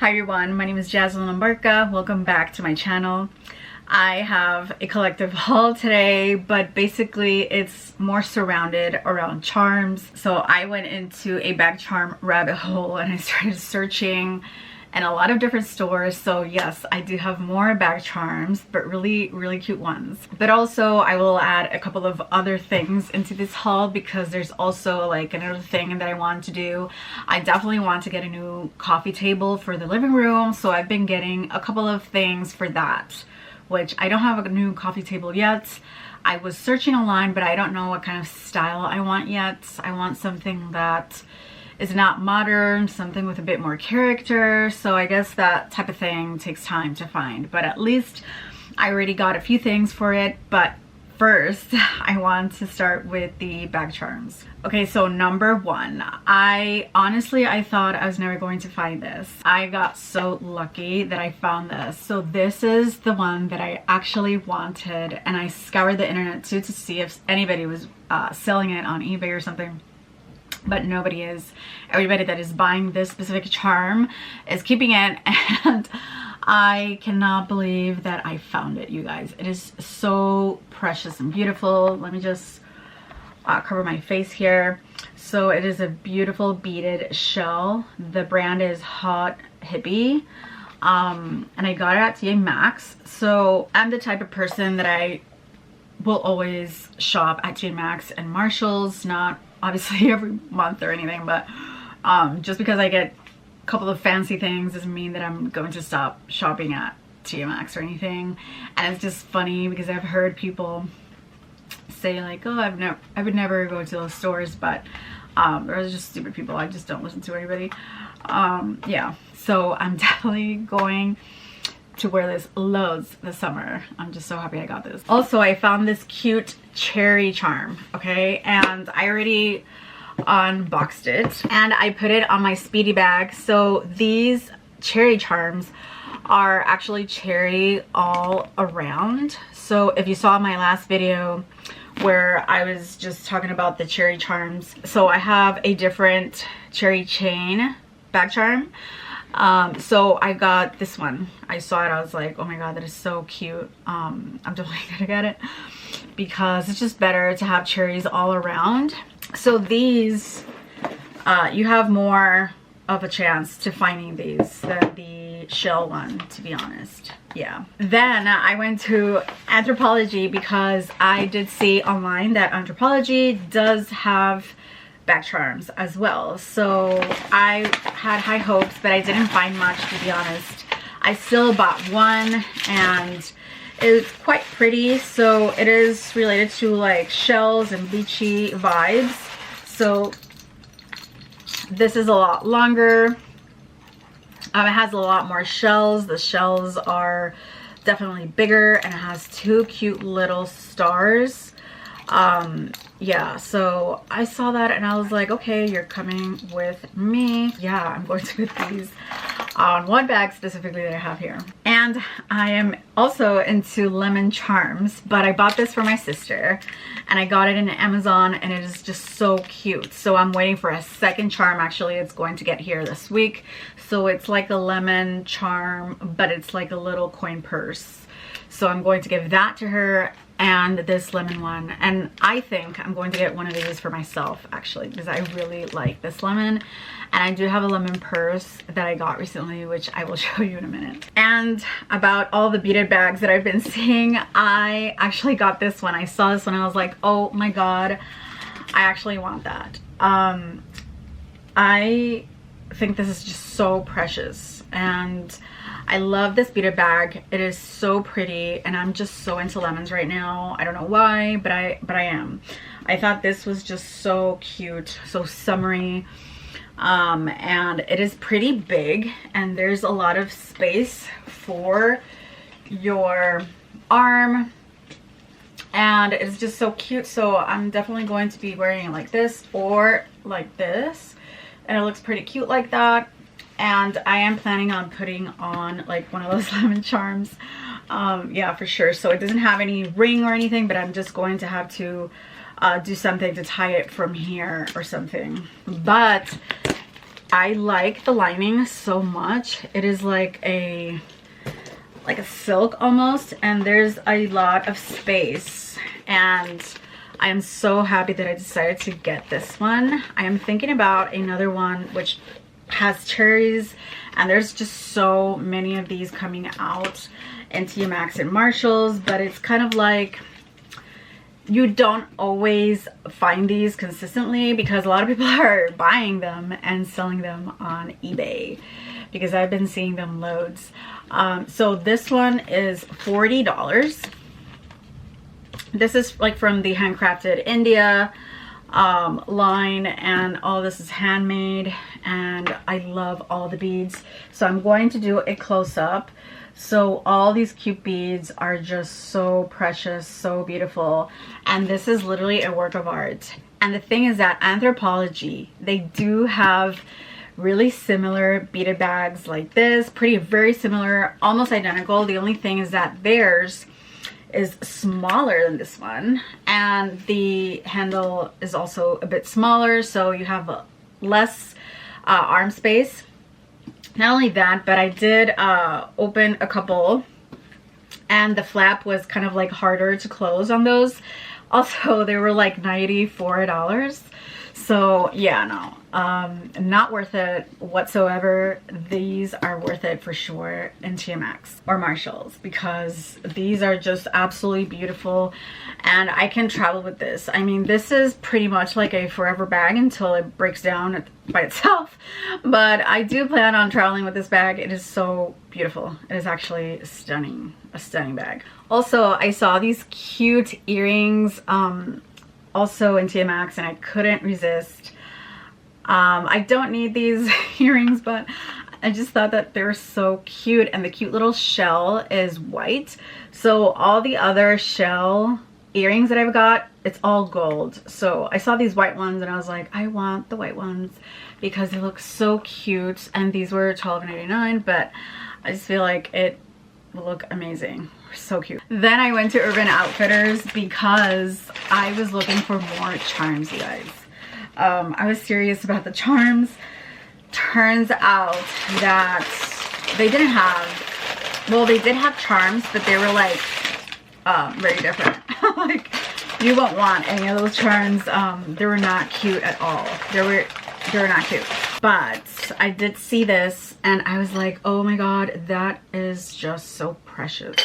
Hi everyone, my name is Lambarca. Welcome back to my channel. I have a collective haul today, but basically it's more surrounded around charms. So I went into a bag charm rabbit hole and I started searching in a lot of different stores. So yes, I do have more bag charms, but really cute ones. But also I will add a couple of other things into this haul because there's also like another thing that I want to do. I definitely want to get a new coffee table for the living room. So I've been getting a couple of things for that, which I don't have a new coffee table yet. I was searching online, but I don't know what kind of style I want yet. I want something that is not modern, something with a bit more character. So I guess that type of thing takes time to find, but at least I already got a few things for it. But first, I want to start with the bag charms. Okay, so number one, I thought I was never going to find this. I got so lucky that I found this. So this is the one that I actually wanted, and I scoured the internet too to see if anybody was selling it on eBay or something. But nobody is. Everybody that is buying this specific charm is keeping it, and I cannot believe that I found it, you guys. It is so precious and beautiful. Let me just cover my face here. So it is a beautiful beaded shell. The brand is Hot Hippie, and I got it at TJ Maxx. So I'm the type of person that I will always shop at TJ Maxx and Marshalls, not obviously every month or anything, but just because I get a couple of fancy things doesn't mean that I'm going to stop shopping at TJ Maxx or anything. And it's just funny because I've heard people say like, oh, I would never go to those stores, but they're just stupid people. I just don't listen to anybody. Yeah, so I'm definitely going to wear this loads this summer. I'm just so happy I got this. Also, I found this cute cherry charm, okay, and I already unboxed it and I put it on my speedy bag. So these cherry charms are actually cherry all around. So if you saw my last video where I was just talking about the cherry charms, so I have a different cherry chain bag charm. So I got this one. I saw it, I was like, oh my god, that is so cute. I'm definitely gonna get it because it's just better to have cherries all around. So these, you have more of a chance to finding these than the shell one, to be honest. Yeah. Then I went to Anthropologie because I did see online that Anthropologie does have bag charms as well. So I had high hopes, but I didn't find much, to be honest. I still bought one and it's quite pretty. So it is related to like shells and beachy vibes. So this is a lot longer. It has a lot more shells. The shells are definitely bigger and it has two cute little stars. Yeah, so I saw that and I was like, okay, you're coming with me. Yeah, I'm going to put these on one bag specifically that I have here. And I am also into lemon charms, but I bought this for my sister and I got it in Amazon and it is just so cute. So I'm waiting for a second charm. Actually, it's going to get here this week. So it's like a lemon charm, but it's like a little coin purse. So I'm going to give that to her and this lemon one, and I think I'm going to get one of these for myself actually because I really like this lemon, and I do have a lemon purse that I got recently, which I will show you in a minute. And about all the beaded bags that I've been seeing, I actually got this one. I saw this one and I was like, oh my god, I actually want that. I think this is just so precious and I love this beaded bag. It is so pretty and I'm just so into lemons right now. I don't know why, but I am. I thought this was just so cute, so summery, and it is pretty big and there's a lot of space for your arm and it's just so cute. So I'm definitely going to be wearing it like this or like this, and it looks pretty cute like that. And I am planning on putting on like one of those lemon charms, yeah, for sure. So it doesn't have any ring or anything, but I'm just going to have to do something to tie it from here or something. But I like the lining so much. It is like a silk almost, and there's a lot of space, and I am so happy that I decided to get this one. I am thinking about another one which has cherries, and there's just so many of these coming out in TJ Maxx and Marshalls, but it's kind of like you don't always find these consistently because a lot of people are buying them and selling them on eBay, because I've been seeing them loads. So this one is $40. This is like from the Handcrafted India line, and all this is handmade, and I love all the beads. So I'm going to do a close-up. So all these cute beads are just so precious, so beautiful, and this is literally a work of art. And the thing is that Anthropologie, they do have really similar beaded bags like this, very similar, almost identical. The only thing is that theirs is smaller than this one, and the handle is also a bit smaller, so you have less arm space. Not only that, but I did open a couple, and the flap was kind of like harder to close on those. Also, they were like $94. So yeah, no, not worth it whatsoever. These are worth it for sure in TJ Maxx or Marshalls, because these are just absolutely beautiful, and I can travel with this. I mean, this is pretty much like a forever bag until it breaks down by itself, but I do plan on traveling with this bag. It is so beautiful. It is actually stunning, a stunning bag. Also, I saw these cute earrings also in TJ Maxx, and I couldn't resist. I don't need these earrings, but I just thought that they were so cute, and the cute little shell is white. So all the other shell earrings that I've got, it's all gold. So I saw these white ones and I was like, I want the white ones because they look so cute, and these were $12.99, but I just feel like it will look amazing. So cute. Then I went to Urban Outfitters because I was looking for more charms, you guys. I was serious about the charms. Turns out that they didn't have, well, they did have charms, but they were like very different. Like, you won't want any of those charms. They were not cute at all. They were not cute. But I did see this and I was like, oh my god, that is just so precious.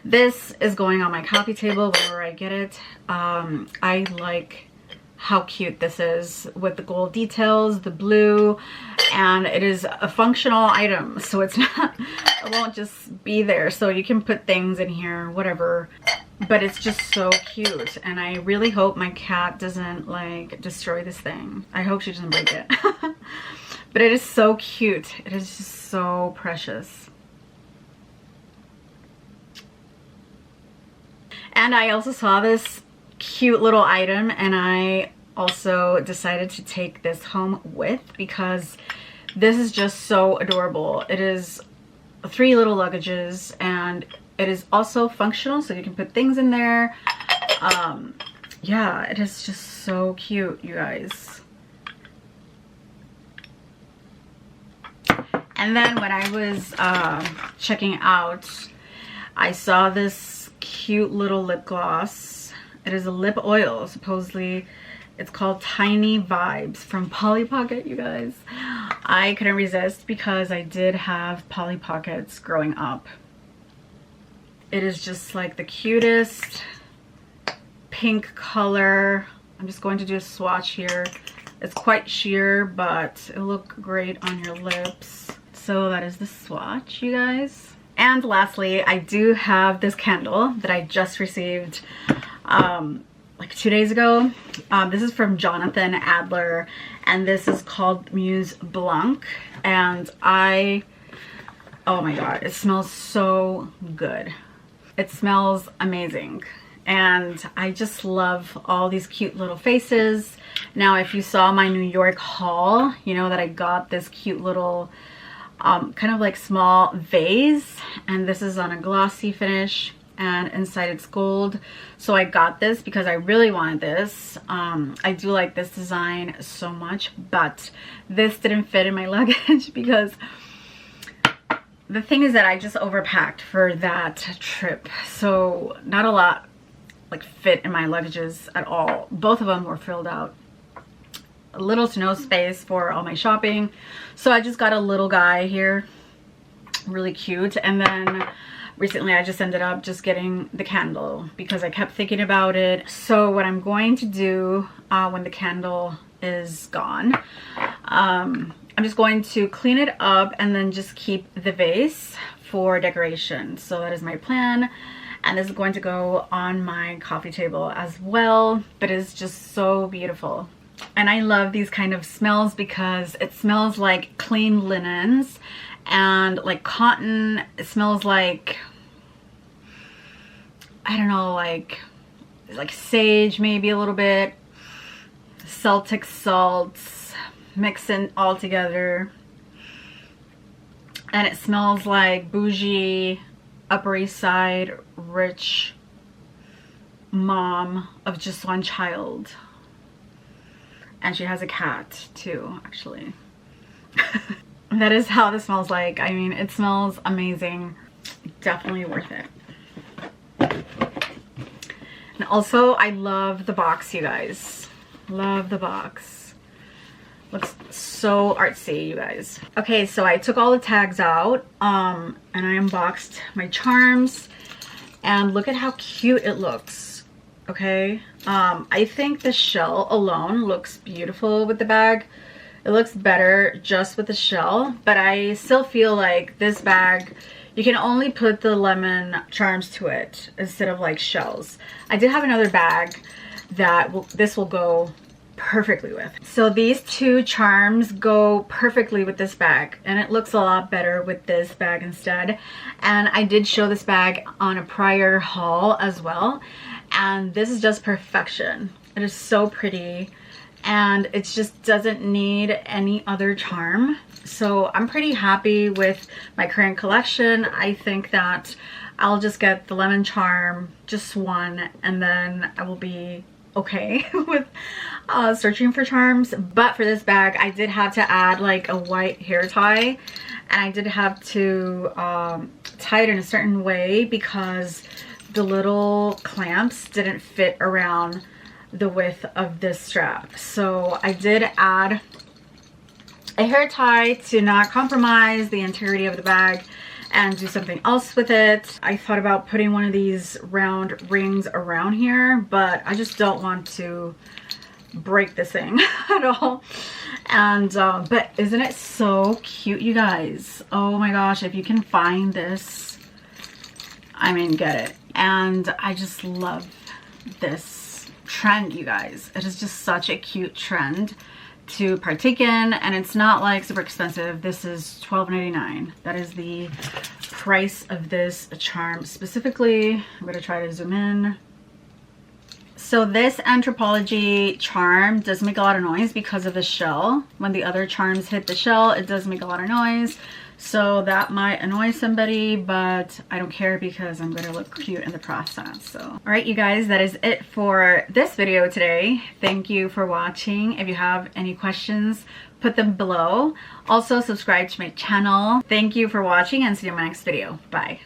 This is going on my coffee table whenever I get it. I like how cute this is with the gold details, the blue, and it is a functional item, so it's not, it won't just be there, so you can put things in here, whatever, but it's just so cute. And I really hope my cat doesn't like destroy this thing. I hope she doesn't break it. But it is so cute. It is just so precious. And I also saw this cute little item, and I also decided to take this home with because this is just so adorable. It is 3 little luggages, and it is also functional, so you can put things in there. Yeah, it is just so cute, you guys. And then when I was checking out, I saw this cute little lip gloss. It is a lip oil, supposedly. It's called Tiny Vibes from Polly Pocket, you guys. I couldn't resist because I did have Polly Pockets growing up. It is just like the cutest pink color. I'm just going to do a swatch here. It's quite sheer, but it'll look great on your lips. So that is the swatch, you guys. And lastly, I do have this candle that I just received like 2 days ago. This is from Jonathan Adler, and this is called Muse Blanc. And oh my god, it smells so good. It smells amazing. And I just love all these cute little faces. Now, if you saw my New York haul, you know that I got this cute little kind of like small vase, and this is on a glossy finish, and inside it's gold. So I got this because I really wanted this. I do like this design so much, but this didn't fit in my luggage because the thing is that I just overpacked for that trip. So not a lot like fit in my luggages at all. Both of them were filled out. Little to no space for all my shopping. So I just got a little guy here, really cute. And then recently I just ended up just getting the candle because I kept thinking about it. So what I'm going to do when the candle is gone, I'm just going to clean it up and then just keep the vase for decoration. So that is my plan. And this is going to go on my coffee table as well. But it's just so beautiful. And I love these kind of smells because it smells like clean linens and like cotton. It smells like, I don't know, like sage maybe a little bit. Celtic salts mixing all together. And it smells like bougie, Upper East Side, rich mom of just one child. And she has a cat too, actually. That is how this smells like. I mean, it smells amazing. Definitely worth it. And also, I love the box, you guys. Love the box. Looks so artsy, you guys. Okay, so I took all the tags out and I unboxed my charms. And look at how cute it looks. Okay, I think the shell alone looks beautiful with the bag. It looks better just with the shell, but I still feel like this bag, you can only put the lemon charms to it instead of like shells. I did have another bag that this will go perfectly with. So these two charms go perfectly with this bag, and it looks a lot better with this bag instead. And I did show this bag on a prior haul as well. And this is just perfection. It is so pretty and it just doesn't need any other charm. So I'm pretty happy with my current collection. I think that I'll just get the lemon charm, just one, and then I will be okay with searching for charms. But for this bag, I did have to add like a white hair tie, and I did have to tie it in a certain way because the little clamps didn't fit around the width of this strap. So I did add a hair tie to not compromise the integrity of the bag and do something else with it. I thought about putting one of these round rings around here, but I just don't want to break this thing at all. And but isn't it so cute, you guys? Oh my gosh, if you can find this, I mean, get it. And I just love this trend, you guys. It is just such a cute trend to partake in, and it's not like super expensive. This is $12.99. That is the price of this charm specifically. I'm gonna try to zoom in. So this Anthropology charm does make a lot of noise because of the shell. When the other charms hit the shell, it does make a lot of noise. So that might annoy somebody, but I don't care because I'm gonna look cute in the process. So, all right, you guys, that is it for this video today. Thank you for watching. If you have any questions, put them below. Also, subscribe to my channel. Thank you for watching and see you in my next video. Bye.